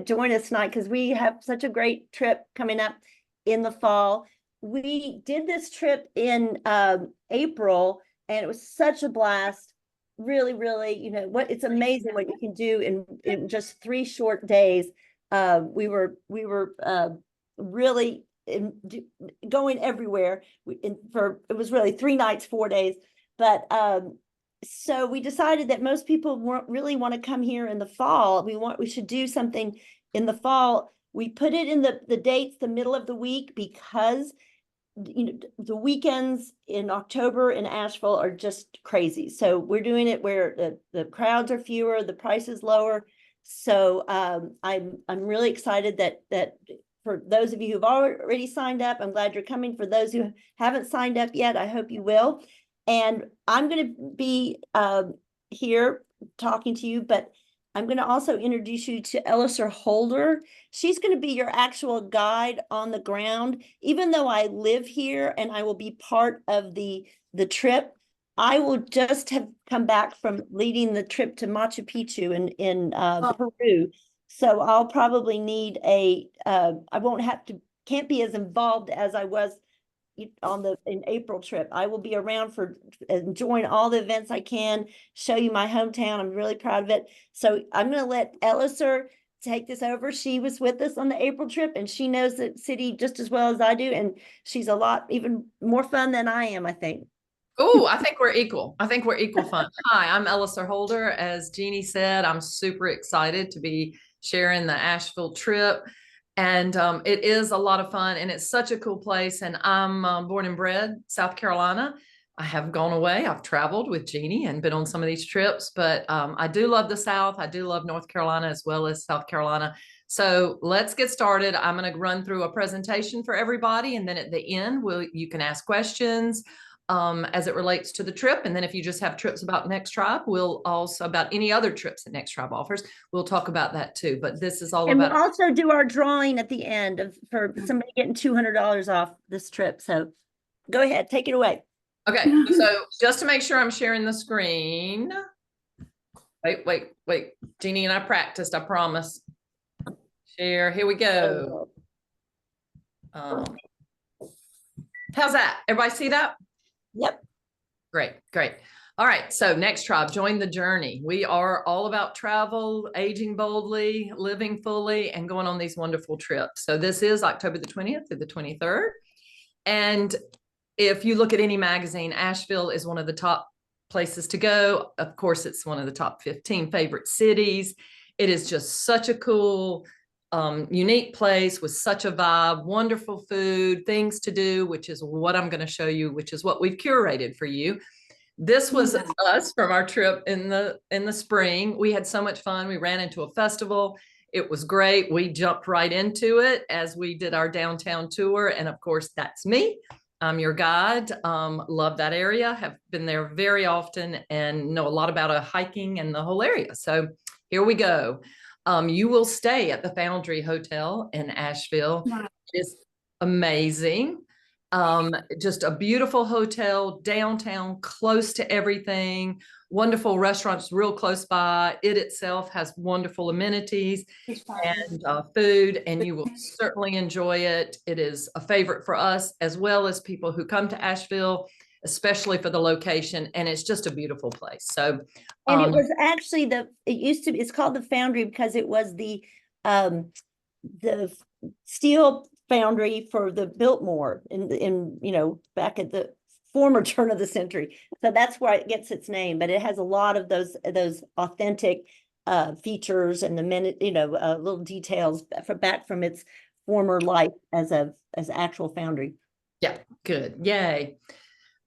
join us tonight because we have such a great trip coming up in the fall. We did this trip in April, and it was such a blast. Really, really, it's amazing what you can do in just 3 short days. We were really going everywhere. It was really 3 nights, 4 days, but so we decided that most people won't really want to come here in the fall. We should do something in the fall. We put it in the dates, the middle of the week, because the weekends in October in Asheville are just crazy. So we're doing it where the crowds are fewer, the price is lower. So I'm really excited that for those of you who've already signed up, I'm glad you're coming. For those who haven't signed up yet, I hope you will. And I'm going to be here talking to you, but I'm going to also introduce you to Ellison Holder. She's going to be your actual guide on the ground. Even though I live here and I will be part of the trip, I will just have come back from leading the trip to Machu Picchu in Peru. So I'll probably need I won't can't be as involved as I was in April trip. I will be around for enjoying all the events I can, show you my hometown. I'm really proud of it. So I'm going to let Ellison take this over. She was with us on the April trip, and she knows the city just as well as I do. And she's a lot even more fun than I am, I think. Oh, I think we're equal. I think we're equal fun. Hi, I'm Ellison Holder. As Jeannie said, I'm super excited to be sharing the Asheville trip. And it is a lot of fun, and it's such a cool place. And I'm born and bred South Carolina. I have gone away. I've traveled with Jeannie and been on some of these trips, but I do love the South. I do love North Carolina as well as South Carolina. So let's get started. I'm going to run through a presentation for everybody, and then at the end, you can ask questions as it relates to the trip. And then if you just have trips about NextTribe, we'll also about any other trips that NextTribe offers, we'll talk about that too. But this is all about. We'll also do our drawing at the end for somebody getting $200 off this trip. So go ahead, take it away. Okay, so just to make sure I'm sharing the screen. Wait. Jeannie and I practiced, I promise. Share, here we go. How's that? Everybody see that? Yep. Great. All right, so NextTribe, join the journey. We are all about travel, aging boldly, living fully, and going on these wonderful trips. So this is October the 20th through the 23rd. And if you look at any magazine, Asheville is one of the top places to go. Of course, it's one of the top 15 favorite cities. It is just such a cool, unique place with such a vibe, wonderful food, things to do, which is what I'm going to show you, which is what we've curated for you. This was us from our trip in the spring. We had so much fun. We ran into a festival. It was great. We jumped right into it as we did our downtown tour. And of course, that's me. I'm your guide. Love that area. Have been there very often and know a lot about hiking and the whole area. So here we go. You will stay at the Foundry Hotel in Asheville. Wow. It's amazing. Just a beautiful hotel, downtown, close to everything, wonderful restaurants real close by. It itself has wonderful amenities and food, and you will certainly enjoy it. It is a favorite for us as well as people who come to Asheville, especially for the location, and it's just a beautiful place. So, and it was actually it's called the Foundry because it was the steel foundry for the Biltmore in back at the former turn of the century. So that's why it gets its name, but it has a lot of those authentic features and the little details back from its former life as actual foundry. Yeah, good. Yay.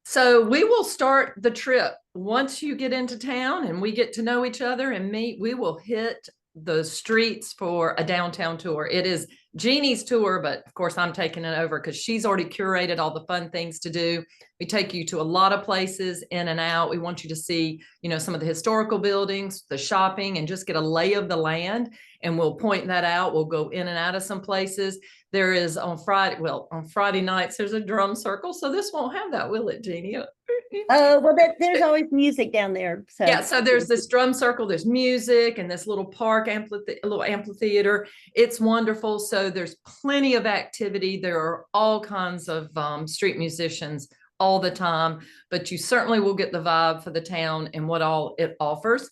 So we will start the trip. Once you get into town and we get to know each other and meet, we will hit the streets for a downtown tour. It is Jeannie's tour, but of course I'm taking it over because she's already curated all the fun things to do. We take you to a lot of places in and out. We want you to see, some of the historical buildings, the shopping, and just get a lay of the land. And we'll point that out. We'll go in and out of some places. There is on Friday nights, there's a drum circle. So this won't have that, will it, Jeannie? Oh, well, there's always music down there. So yeah, so there's this drum circle, there's music, and this little park little amphitheater. It's wonderful. So there's plenty of activity. There are all kinds of street musicians all the time, but you certainly will get the vibe for the town and what all it offers.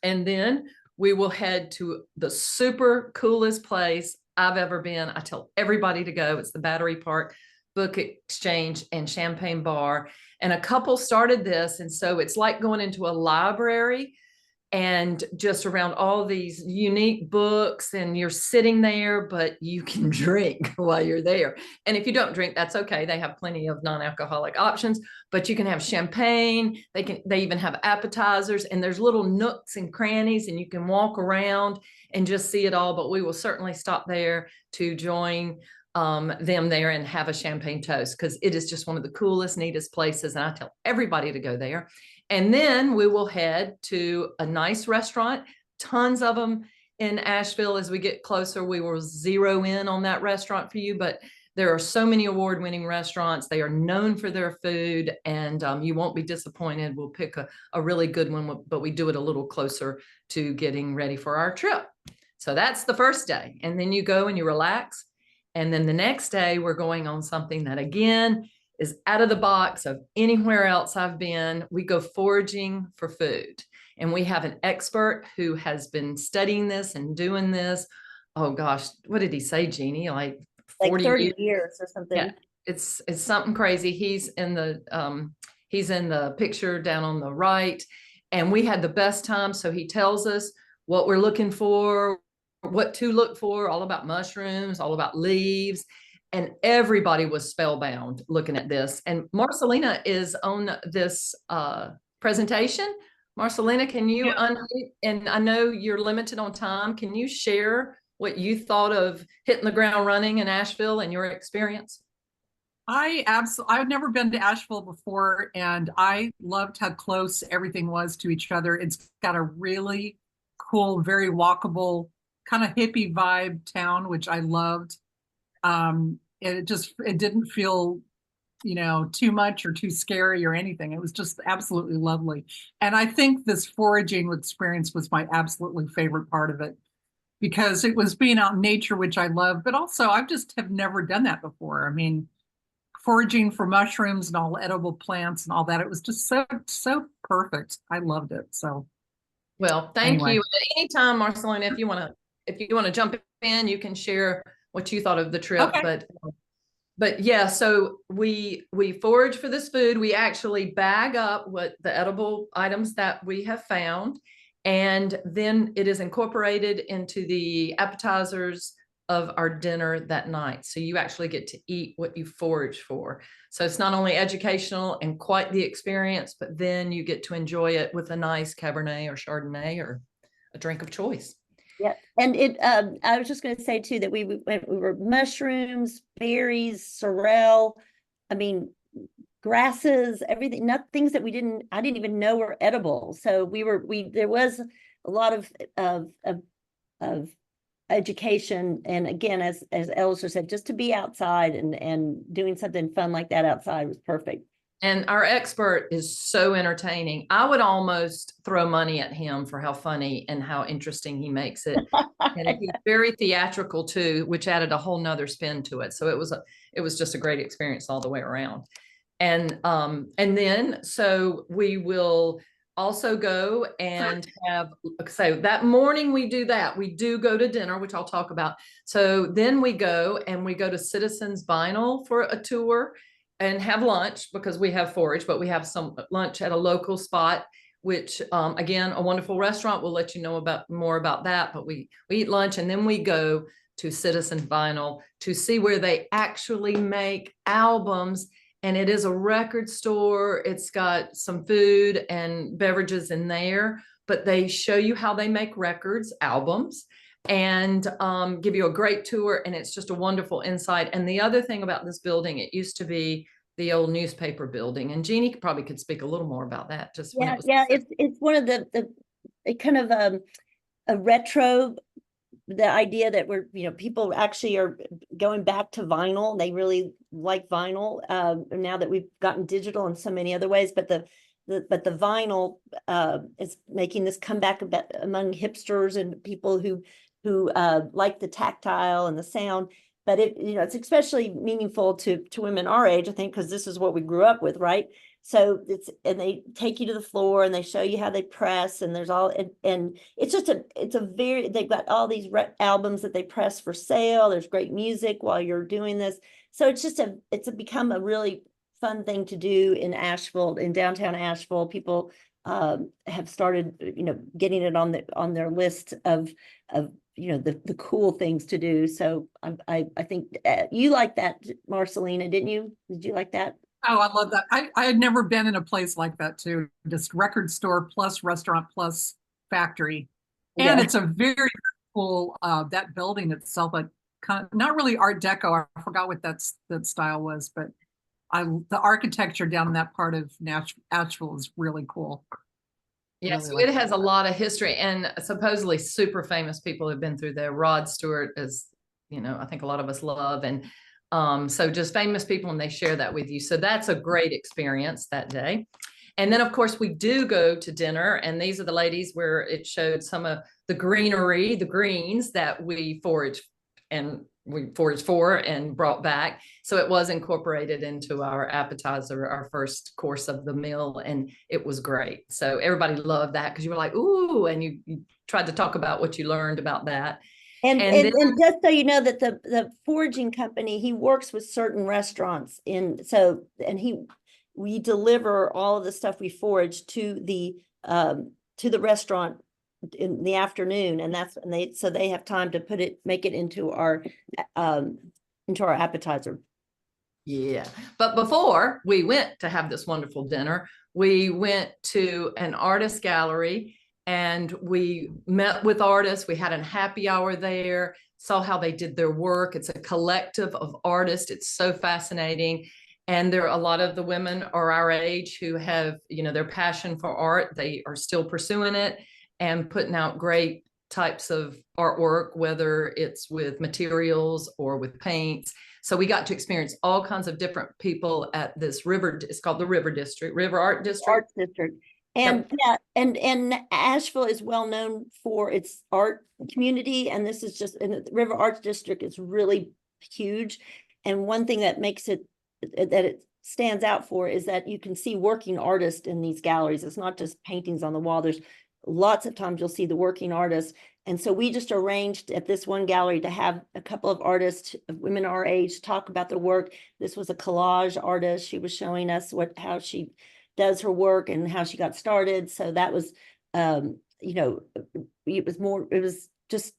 And then we will head to the super coolest place I've ever been. I tell everybody to go. It's the Battery Park Book Exchange and Champagne Bar. And a couple started this. And so it's like going into a library and just around all these unique books, and you're sitting there, but you can drink while you're there. And if you don't drink, that's okay. They have plenty of non-alcoholic options, but you can have champagne. They even have appetizers, and there's little nooks and crannies, and you can walk around and just see it all. But we will certainly stop there to join them there and have a champagne toast, because it is just one of the coolest, neatest places. And I tell everybody to go there. And then we will head to a nice restaurant, tons of them in Asheville. As we get closer, we will zero in on that restaurant for you. But there are so many award-winning restaurants. They are known for their food, and you won't be disappointed. We'll pick a really good one, but we do it a little closer to getting ready for our trip. So that's the first day. And then you go and you relax. And then the next day, we're going on something that, again, is out of the box of anywhere else I've been. We go foraging for food. And we have an expert who has been studying this and doing this. Oh gosh, what did he say, Jeannie? Like 30 years or something. Yeah, it's something crazy. He's in the picture down on the right. And we had the best time. So he tells us what we're looking for, what to look for, all about mushrooms, all about leaves. And everybody was spellbound looking at this. And Marcelina is on this presentation. Marcelina, can you unmute? And I know you're limited on time. Can you share what you thought of hitting the ground running in Asheville and your experience? I've never been to Asheville before, and I loved how close everything was to each other. It's got a really cool, very walkable, kind of hippie vibe town, which I loved. It didn't feel, too much or too scary or anything. It was just absolutely lovely. And I think this foraging experience was my absolutely favorite part of it, because it was being out in nature, which I love, but also I just have never done that before. I mean, foraging for mushrooms and all edible plants and all that. It was just so perfect. I loved it. So, well, thank you. At any time, Marcelina, if you want to jump in, you can share what you thought of the trip. Okay. But yeah, so we forage for this food. We actually bag up what the edible items that we have found, and then it is incorporated into the appetizers of our dinner that night. So you actually get to eat what you forage for. So it's not only educational and quite the experience, but then you get to enjoy it with a nice Cabernet or Chardonnay or a drink of choice. Yeah, and I was just going to say too that we were mushrooms, berries, sorrel, I mean, grasses, everything, things that I didn't even know were edible. So there was a lot of education, and again, as Elsa said, just to be outside and doing something fun like that outside was perfect. And our expert is so entertaining. I would almost throw money at him for how funny and how interesting he makes it. And he's very theatrical too, which added a whole nother spin to it. So it was just a great experience all the way around. And then so we will also go and so that morning we do go to dinner, which I'll talk about. So then we go to Citizens Vinyl for a tour and have lunch, because we have forage, but we have some lunch at a local spot, which again, a wonderful restaurant. We'll let you know more about that, but we eat lunch, and then we go to Citizen Vinyl to see where they actually make albums. And it is a record store. It's got some food and beverages in there, but they show you how they make records, albums. and give you a great tour. And it's just a wonderful insight. And the other thing about this building, it used to be the old newspaper building. And Jeannie probably could speak a little more about that. Just when Yeah, it was. yeah, it's one of the it kind of a retro, the idea that we're, people actually are going back to vinyl. They really like vinyl now that we've gotten digital in so many other ways, but the vinyl is making this comeback among hipsters and people who like the tactile and the sound. But it's especially meaningful to women our age, I think, because this is what we grew up with, right? So and they take you to the floor and they show you how they press, and there's all, and it's just they've got all these albums that they press for sale. There's great music while you're doing this. So it's become a really fun thing to do in Asheville, in downtown Asheville. People have started, getting it on their list of the cool things to do. So I think you like that, Marcelina, didn't you? Did you like that? Oh, I love that. I had never been in a place like that too. Just record store plus restaurant plus factory. And Yeah. it's a very cool, that building itself, like not really Art Deco. I forgot what that style was, but the architecture down in that part of Asheville is really cool. Yes, Really it has a lot of history, and supposedly super famous people have been through there. Rod Stewart is, I think a lot of us love, and so just famous people, and they share that with you. So that's a great experience that day. And then of course we do go to dinner, and these are the ladies where it showed some of the greenery, the greens that we foraged for and brought back. So it was incorporated into our appetizer, our first course of the meal, and it was great. So everybody loved that because you were like, ooh, and you tried to talk about what you learned about that. And then, just so you know that the foraging company, he works with certain restaurants we deliver all of the stuff we forage to the restaurant in the afternoon, and they have time to make it into our appetizer. Yeah, but before we went to have this wonderful dinner, we went to an artist gallery and we met with artists. We had a happy hour there, saw how they did their work. It's a collective of artists. It's so fascinating. And there are a lot of the women are our age who have, their passion for art. They are still pursuing it and putting out great types of artwork, whether it's with materials or with paints. So we got to experience all kinds of different people at this it's called the River Art District. Arts District. And yep. And Asheville is well known for its art community. And this is and the River Arts District is really huge. And one thing that makes it stands out for is that you can see working artists in these galleries. It's not just paintings on the wall. There's lots of times you'll see the working artists. And so we just arranged at this one gallery to have a couple of artists, women our age, talk about their work. This was a collage artist. She was showing us how she does her work and how she got started. So that was, it was just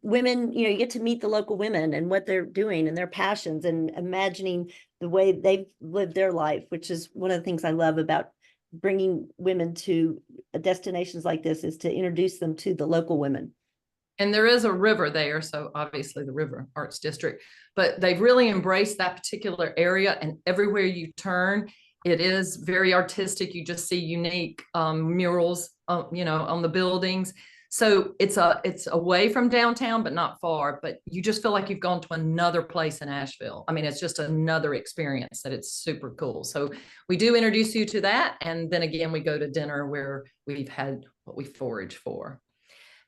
women, you get to meet the local women and what they're doing and their passions and imagining the way they've lived their life, which is one of the things I love about bringing women to destinations like this, is to introduce them to the local women. And there is a river there, so obviously the River Arts District, but they've really embraced that particular area, and everywhere you turn, it is very artistic. You just see unique murals, on the buildings. So it's away from downtown, but not far, but you just feel like you've gone to another place in Asheville. I mean, it's just another experience that it's super cool. So we do introduce you to that. And then again, we go to dinner where we've had what we forage for.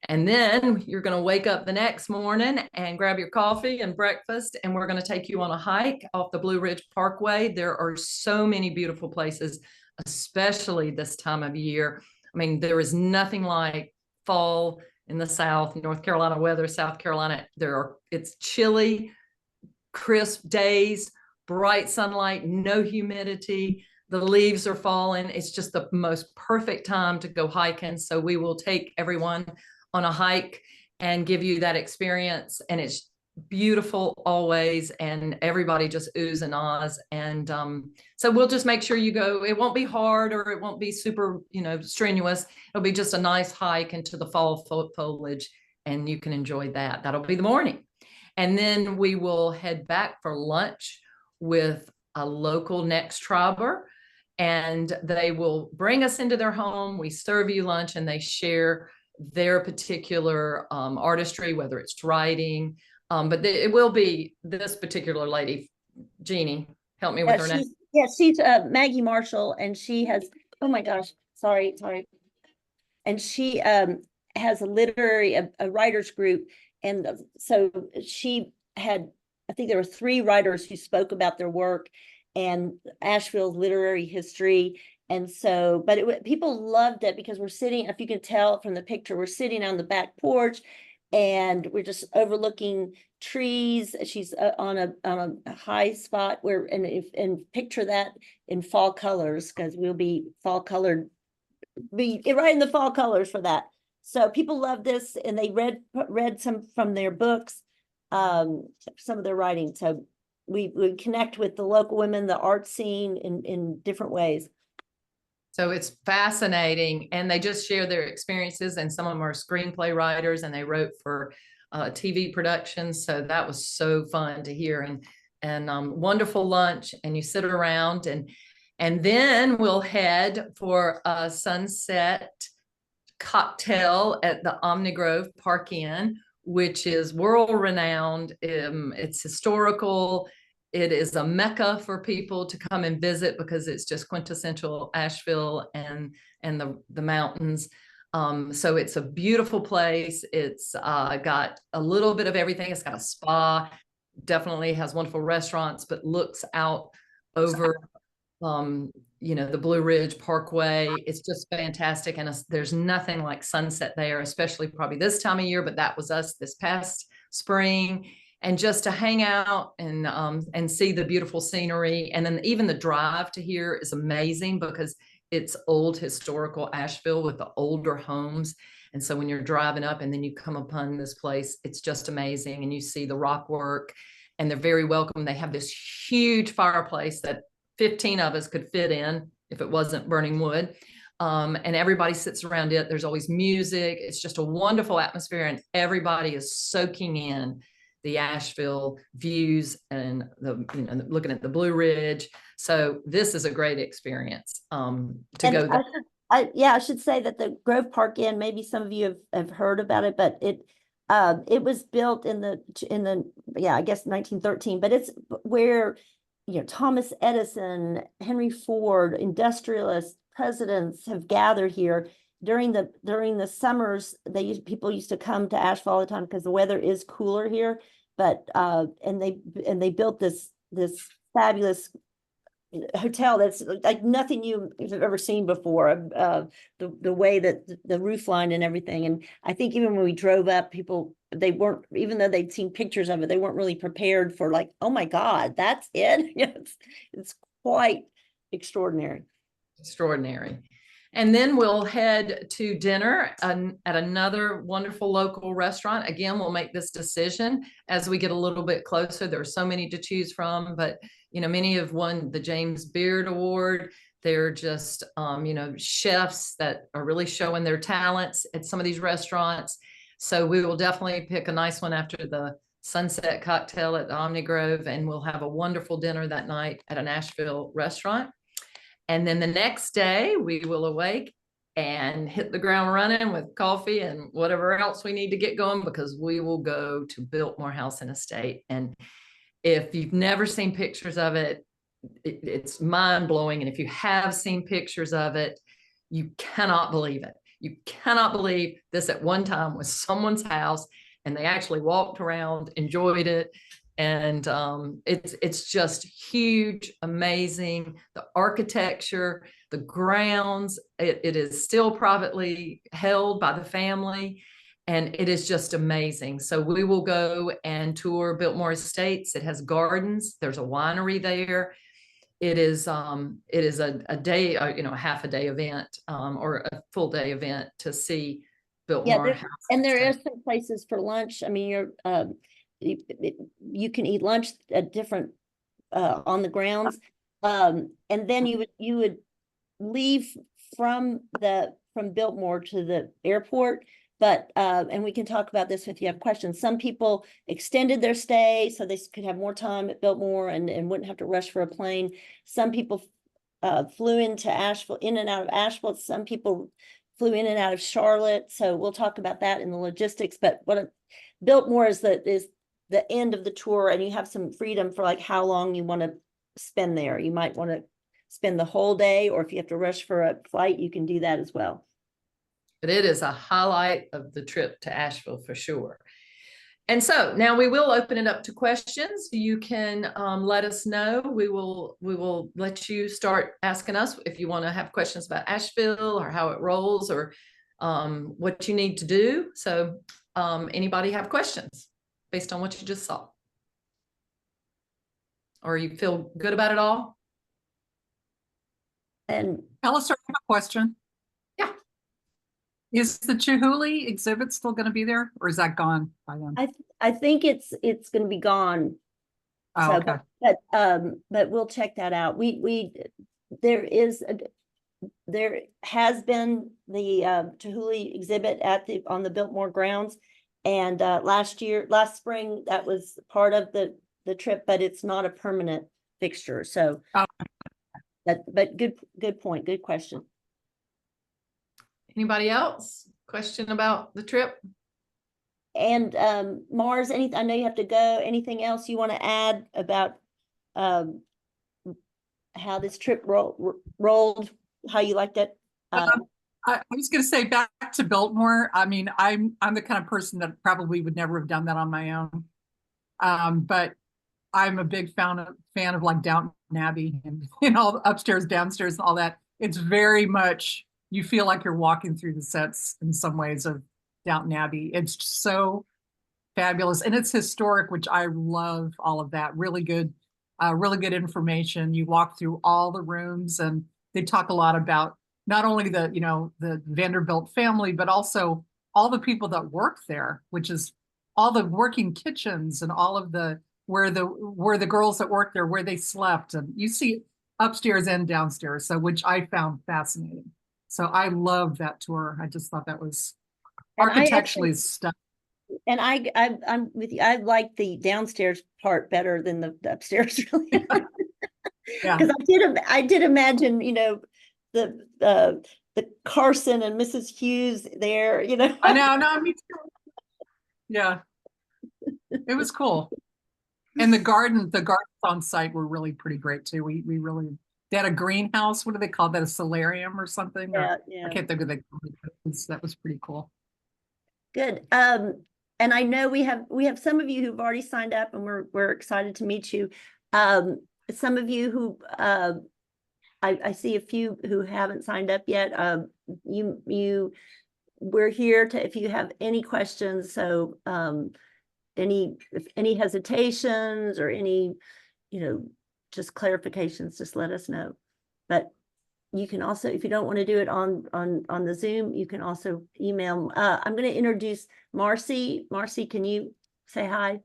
And then you're going to wake up the next morning and grab your coffee and breakfast, and we're going to take you on a hike off the Blue Ridge Parkway. There are so many beautiful places, especially this time of year. I mean, there is nothing like fall in the South, North Carolina weather, South Carolina. It's chilly, crisp days, bright sunlight, no humidity. The leaves are falling. It's just the most perfect time to go hiking. So we will take everyone on a hike and give you that experience. And it's beautiful always. And everybody just oohs and ahs. And so we'll just make sure you go. It won't be hard or it won't be super, strenuous. It'll be just a nice hike into the fall foliage. and you can enjoy that. That'll be the morning. And then we will head back for lunch with a local NextTriber, and they will bring us into their home. We serve you lunch, and they share their particular artistry, whether it's writing. But it will be this particular lady, Jeannie. Help me with her name. She's Maggie Marshall, and she has, oh my gosh, sorry. And she has a writers group. And so she had, I think there were 3 writers who spoke about their work and Asheville's literary history. And so, but people loved it because we're sitting, if you can tell from the picture, we're sitting on the back porch and we're just overlooking trees. She's on a high spot where, and picture that in fall colors, because we'll be fall colored, be right in the fall colors for that. So people love this, and they read some from their books, some of their writing. So we connect with the local women, the art scene in different ways. So it's fascinating, and they just share their experiences, and some of them are screenplay writers, and they wrote for TV productions. So that was so fun to hear, and wonderful lunch, and you sit around, and then we'll head for a sunset cocktail at the Omnigrove Park Inn, which is world renowned. It's historical. It is a mecca for people to come and visit because it's just quintessential Asheville and the mountains. So it's a beautiful place. It's got a little bit of everything. It's got a spa, definitely has wonderful restaurants, but looks out over the Blue Ridge Parkway. It's just fantastic. And there's nothing like sunset there, especially probably this time of year, but that was us this past spring. And just to hang out and see the beautiful scenery. And then even the drive to here is amazing because it's old historical Asheville with the older homes. And so when you're driving up and then you come upon this place, it's just amazing. And you see the rock work, and they're very welcome. They have this huge fireplace that 15 of us could fit in if it wasn't burning wood. And everybody sits around it. There's always music. It's just a wonderful atmosphere, and everybody is soaking in the Asheville views and looking at the Blue Ridge. So this is a great experience to go there. I should say that the Grove Park Inn, maybe some of you have heard about it, but it was built in the I guess 1913, but it's where Thomas Edison, Henry Ford, industrialists, presidents have gathered here during the summers. People used to come to Asheville all the time because the weather is cooler here. But and they built this fabulous hotel that's like nothing you've ever seen before. The way that the roof line and everything. And I think even when we drove up, people, they weren't, even though they'd seen pictures of it, they weren't really prepared for like, oh my God, that's it. It's quite extraordinary. Extraordinary. And then we'll head to dinner at another wonderful local restaurant. Again, we'll make this decision as we get a little bit closer. There are so many to choose from, but many have won the James Beard Award. They're just chefs that are really showing their talents at some of these restaurants. So we will definitely pick a nice one after the sunset cocktail at the Omnigrove, and we'll have a wonderful dinner that night at an Asheville restaurant. And then the next day we will awake and hit the ground running with coffee and whatever else we need to get going, because we will go to Biltmore House and Estate. And if you've never seen pictures of it, it's mind blowing. And if you have seen pictures of it, you cannot believe it. You cannot believe this at one time was someone's house and they actually walked around, enjoyed it. And it's just huge, amazing. The architecture, the grounds, it is still privately held by the family, and it is just amazing. So we will go and tour Biltmore Estates. It has gardens. There's a winery there. It is a day, a half a day event, or a full day event to see Biltmore House. And there are some places for lunch. I mean, you can eat lunch at different on the grounds, and then you would leave from Biltmore to the airport. But, and we can talk about this if you have questions. Some people extended their stay so they could have more time at Biltmore and wouldn't have to rush for a plane. Some people flew into Asheville, in and out of Asheville. Some people flew in and out of Charlotte. So we'll talk about that in the logistics. But what Biltmore is the end of the tour, and you have some freedom for like how long you want to spend there. You might want to spend the whole day, or if you have to rush for a flight, you can do that as well. But it is a highlight of the trip to Asheville for sure. And so now we will open it up to questions. You can let us know. We will let you start asking us if you want to have questions about Asheville or how it rolls or what you need to do. So anybody have questions based on what you just saw? Or you feel good about it all? And Alice, I have a question. Yeah. Is the Chihuly exhibit still going to be there, or is that gone by then? I think it's going to be gone. Oh, So, okay. but we'll check that out. There has been the Chihuly exhibit on the Biltmore grounds, and last spring that was part of the trip, but it's not a permanent fixture. So, but good point, good question. Anybody else? Question about the trip? And Mars, I know you have to go. Anything else you want to add about how this trip rolled, how you liked it? I was going to say, back to Biltmore. I mean, I'm the kind of person that probably would never have done that on my own. But I'm a big fan of like Downton Abbey and all the upstairs, downstairs, and all that. It's very much, you feel like you're walking through the sets in some ways of Downton Abbey. It's so fabulous, and it's historic, which I love. All of that, really good information. You walk through all the rooms, and they talk a lot about not only the Vanderbilt family, but also all the people that work there, which is all the working kitchens and all of the where the girls that work there, where they slept, and you see upstairs and downstairs. So, which I found fascinating. So I love that tour. I just thought that was architecturally stunning. And I'm with you. I like the downstairs part better than the upstairs, really. Yeah. Because I did imagine, the Carson and Mrs. Hughes there, I know, no, me too. Yeah, it was cool. And the gardens on site were really pretty great too. We really, they had a greenhouse. What do they call that? A solarium or something? Yeah, I can't think of that. That was pretty cool. Good. And I know we have some of you who've already signed up, and we're excited to meet you. Some of you who I see a few who haven't signed up yet. We're here to, if you have any questions. So any hesitations or any, just clarifications, just let us know. But you can also, if you don't want to do it on the Zoom, you can also email. I'm going to introduce Marcy. Marcy, can you say hi?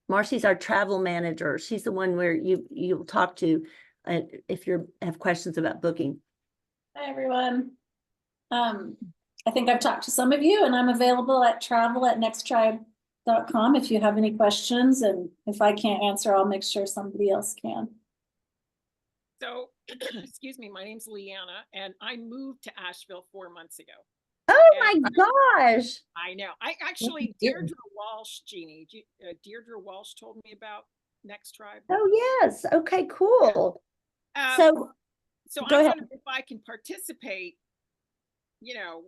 Marcy's our travel manager. She's the one where you'll talk to if you have questions about booking. Hi, everyone. I think I've talked to some of you, and I'm available at travel@nexttribe.com if you have any questions. And if I can't answer, I'll make sure somebody else can. So, excuse me, my name's Leanna, and I moved to Asheville 4 months ago. Oh my gosh. I know. I actually, Deirdre Walsh, Jeannie, Deirdre Walsh told me about NextTribe. Oh, yes. Okay, cool. So I go ahead. wonder if I can participate,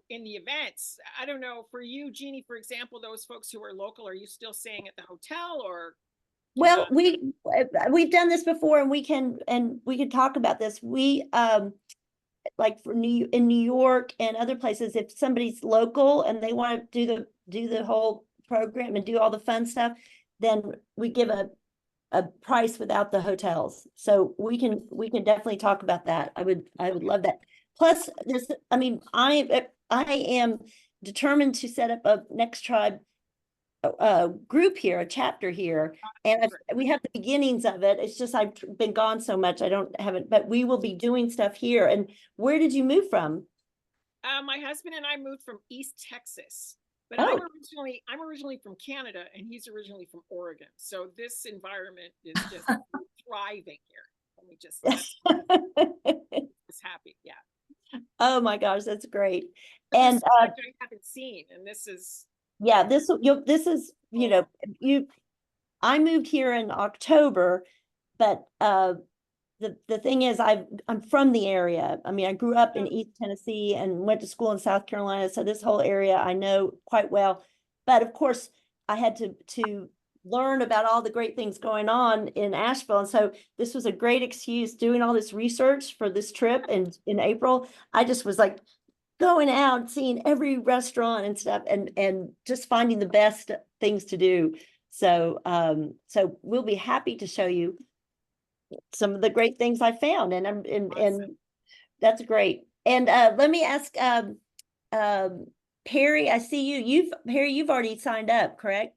in the events. I don't know, for you, Jeannie, for example, those folks who are local, are you still staying at the hotel or? Well, we've done this before, and we can talk about this. We like in New York and other places, if somebody's local and they want to do the whole program and do all the fun stuff, then we give a price without the hotels. So we can definitely talk about that. I would love that. Plus, I am determined to set up a NextTribe group here, a chapter here, and we have the beginnings of it. It's just I've been gone so much, I don't have it, but we will be doing stuff here. And where did you move from? My husband and I moved from East Texas, but Oh. I'm originally from Canada and he's originally from Oregon. So this environment is just thriving here. Let me just happy. Yeah. Oh my gosh, that's great. But this And is like I haven't seen, and this is yeah, this is, you know, I moved here in October, but the thing is I'm from the area. I mean, I grew up in East Tennessee and went to school in South Carolina, so this whole area I know quite well. But of course, I had to learn about all the great things going on in Asheville, and so this was a great excuse. Doing all this research for this trip in April, I just was like going out, seeing every restaurant and stuff, and just finding the best things to do. So so we'll be happy to show you some of the great things I found, and and that's great. And let me ask Perry, I see Perry, you've already signed up, correct?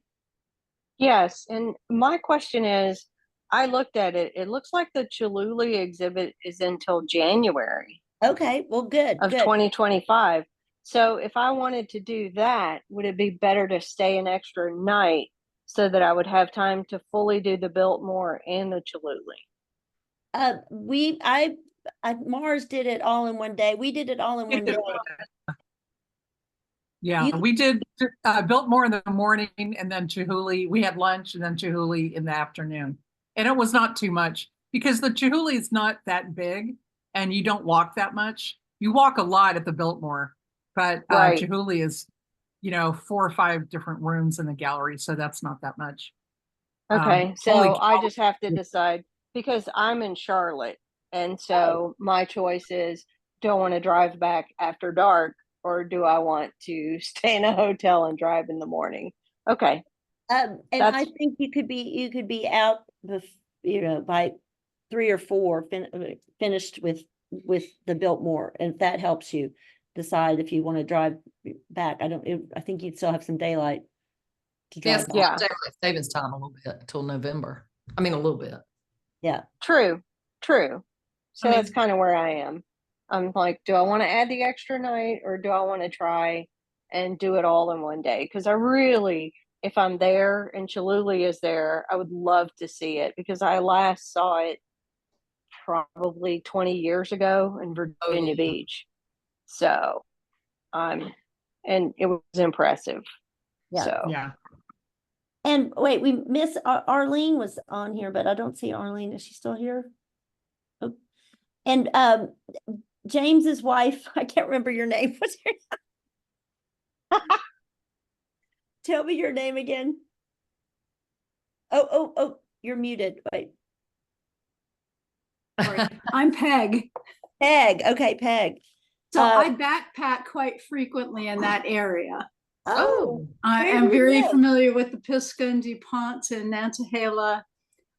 Yes, and my question is, I looked at it. It looks like the Cholula exhibit is until January Okay, well, good, of good. 2025. So if I wanted to do that, would it be better to stay an extra night so that I would have time to fully do the Biltmore and the Cholula? Mars did it all in one day. We did it all in one day. Yeah, You- we did Biltmore in the morning and then Chihuly. We had lunch and then Chihuly in the afternoon. And it was not too much because the Chihuly is not that big and you don't walk that much. You walk a lot at the Biltmore, but Right. Chihuly is, you know, 4 or 5 different rooms in the gallery. So that's not that much. Okay, so holy I cow. just have to decide because I'm in Charlotte. And so my choice is, do I want to drive back after dark or do I want to stay in a hotel and drive in the morning? Okay. and I That's- think you could be out you know, by 3 or 4 finished with the Biltmore, and if that helps you decide if you want to drive back. I think you'd still have some daylight to drive Yes, back. Yeah. daylight savings time a little bit till November. I mean, a little bit. Yeah. True. So I mean- that's kind of where I am. I'm like, do I want to add the extra night or do I want to try and do it all in one day? Because I really, if I'm there and Cholula is there, I would love to see it because I last saw it probably 20 years ago in Virginia yeah. Beach. So, and it was impressive. Yeah. So, Yeah. And wait, we miss Arlene was on here, but I don't see Arlene. Is she still here? Oh. And James's wife, I can't remember your name. What's your Tell me your name again. Oh, you're muted. Wait. Sorry. I'm Peg. Peg. Okay, Peg. So Uh, I backpack quite frequently in that area. Oh, I where am do you very live? familiar with the Pisgah and DuPont and Nantahala.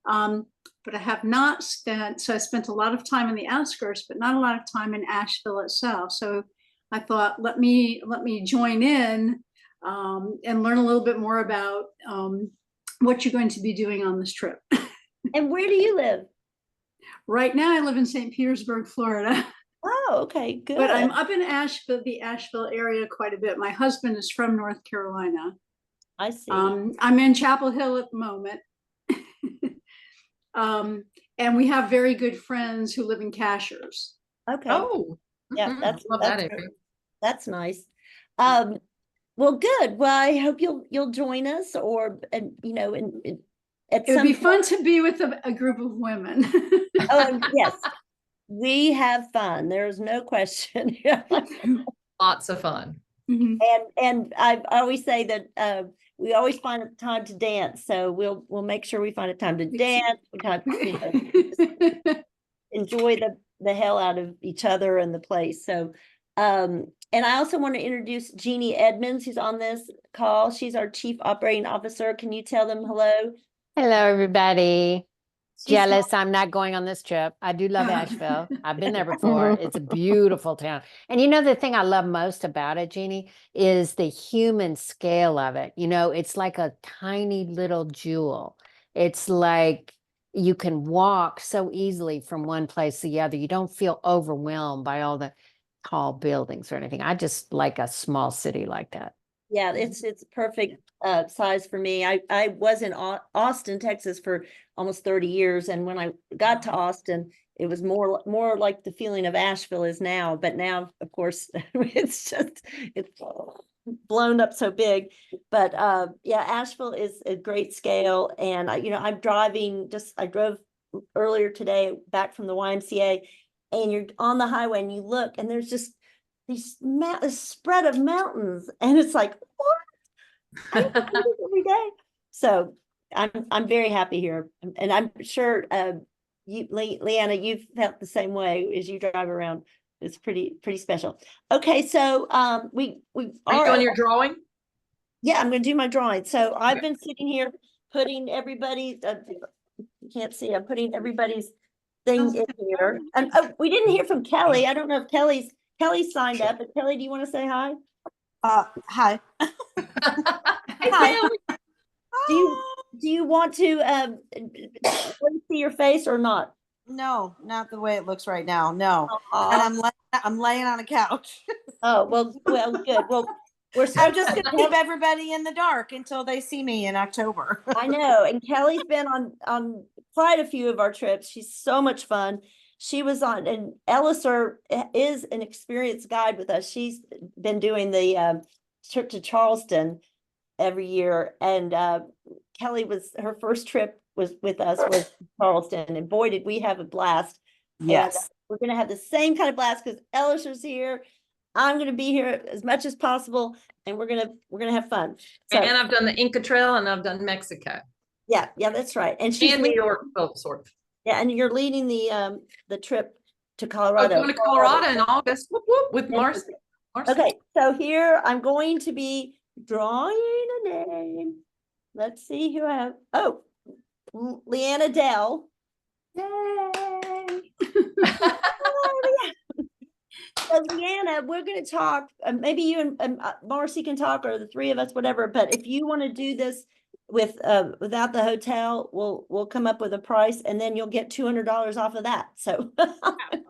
But I have not so I spent a lot of time in the outskirts, but not a lot of time in Asheville itself. So I thought, let me join in and learn a little bit more about what you're going to be doing on this trip. And where do you live? Right now I live in St. Petersburg, Florida. Oh, okay, good. But I'm up in Asheville, the Asheville area quite a bit. My husband is from North Carolina. I see. I'm in Chapel Hill at the moment. And we have very good friends who live in Cashers. Okay. Oh, Yeah, mhm. Love that that's area. That's nice. Well, good. Well, I hope you'll join us, or you know, at It would some be fun point. to be with a group of women. Oh, yes, we have fun. There's no question. Lots of fun. Mhm. And I always say that we always find a time to dance, so we'll make sure we find a time to dance. We kind of, you know, just enjoy the hell out of each other and the place. So, and I also want to introduce Jeannie Edmonds, who's on this call. She's our Chief Operating Officer. Can you tell them hello? Hello, everybody. She's Jealous I'm not going on this trip. I do love Asheville. I've been there before. It's a beautiful town. And you know, the thing I love most about it, Jeannie, is the human scale of it. You know, it's like a tiny little jewel. It's like you can walk so easily from one place to the other. You don't feel overwhelmed by all the tall buildings or anything. I just like a small city like that. Yeah, it's perfect size for me. I was in Austin, Texas for almost 30 years, and when I got to Austin, it was more like the feeling of Asheville is now. But now, of course, it's blown up so big. But yeah, Asheville is a great scale, and I'm driving. I drove earlier today back from the YMCA, and you're on the highway and you look, and there's just this spread of mountains, and it's like, what? I do this every day. So I'm very happy here, and I'm sure Leanna, you've felt the same way as you drive around. It's pretty special. Okay, so we Are you doing your drawing? yeah, I'm going to do my drawing. So I've been sitting here putting everybody. You can't see. I'm putting everybody's thing in here, and we didn't hear from Kelly. I don't know if Kelly signed up, but Kelly, do you want to say hi? Hi. Hey, Kelly. Do you want to see your face or not? No, not the way it looks right now. No. Aw. And I'm laying on a couch. Oh, well, good. Well, I'm just gonna keep everybody in the dark until they see me in October. I know. And Kelly's been on quite a few of our trips. She's so much fun. She was on, and Elliser is an experienced guide with us. She's been doing the trip to Charleston every year. And Kelly her first trip was with us was Charleston. And boy, did we have a blast. Yes. And we're going to have the same kind of blast because Elliser's here. I'm going to be here as much as possible, and we're gonna have fun. So, And I've done the Inca Trail, and I've done Mexico yeah, that's right. And she's and New York, well, sort of. yeah, and you're leading the trip to I'm Colorado. going to Colorado in August. Whoop, whoop, with Marcy. Okay, so here I'm going to be drawing a name. Let's see who I have. Oh, Leanna Dell. Yay! So Leanna, we're going to talk. Maybe you and Marcy can talk, or the three of us, whatever. But if you want to do this with without the hotel, we'll come up with a price, and then you'll get $200 off of that. So Okay,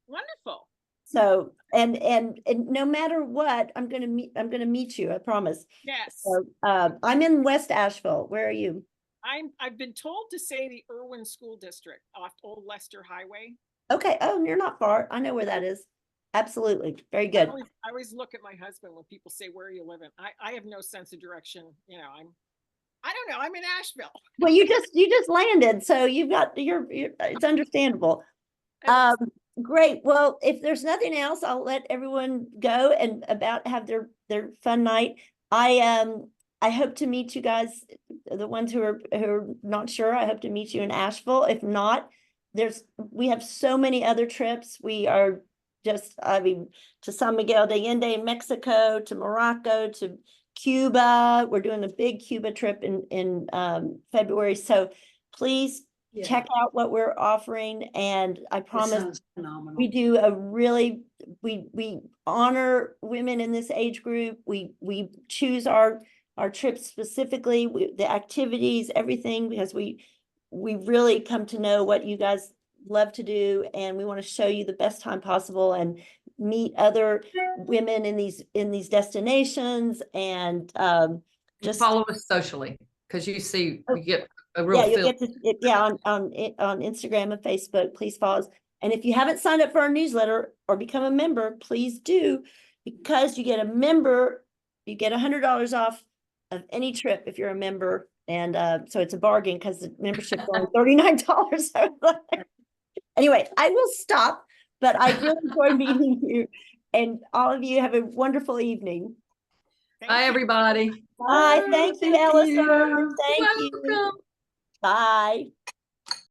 wonderful. so and no matter what, I'm gonna meet you. I promise. Yes. So I'm in West Asheville. Where are you? I've been told to say the Irwin School District off Old Leicester Highway. Okay. Oh, you're not far. I know where that is. Absolutely. Very good. I always look at my husband when people say, where are you living? I have no sense of direction. I don't know. I'm in Asheville. Well, you just landed, so you've got it's understandable. Great. Well, if there's nothing else, I'll let everyone go and have their fun night. I hope to meet you guys, the ones who are not sure. I hope to meet you in Asheville. If not, we have so many other trips. We are to San Miguel de Allende in Mexico, to Morocco, to Cuba. We're doing a big Cuba trip in February. So please check out what we're offering. And I promise we do we honor women in this age group. We choose our trips specifically, the activities, everything, because we really come to know what you guys love to do, and we want to show you the best time possible and meet other women in these destinations, and just follow us socially, because you get a real feel. On Instagram and Facebook. Please follow us, and if you haven't signed up for our newsletter or become a member, please do, because you get $100 off of any trip if you're a member. And so it's a bargain, because the membership is only $39. Anyway, I will stop, but I really enjoyed meeting you, and all of you have a wonderful evening. Bye, everybody. Bye. Thank you, Allison. Thank you. Welcome. Bye.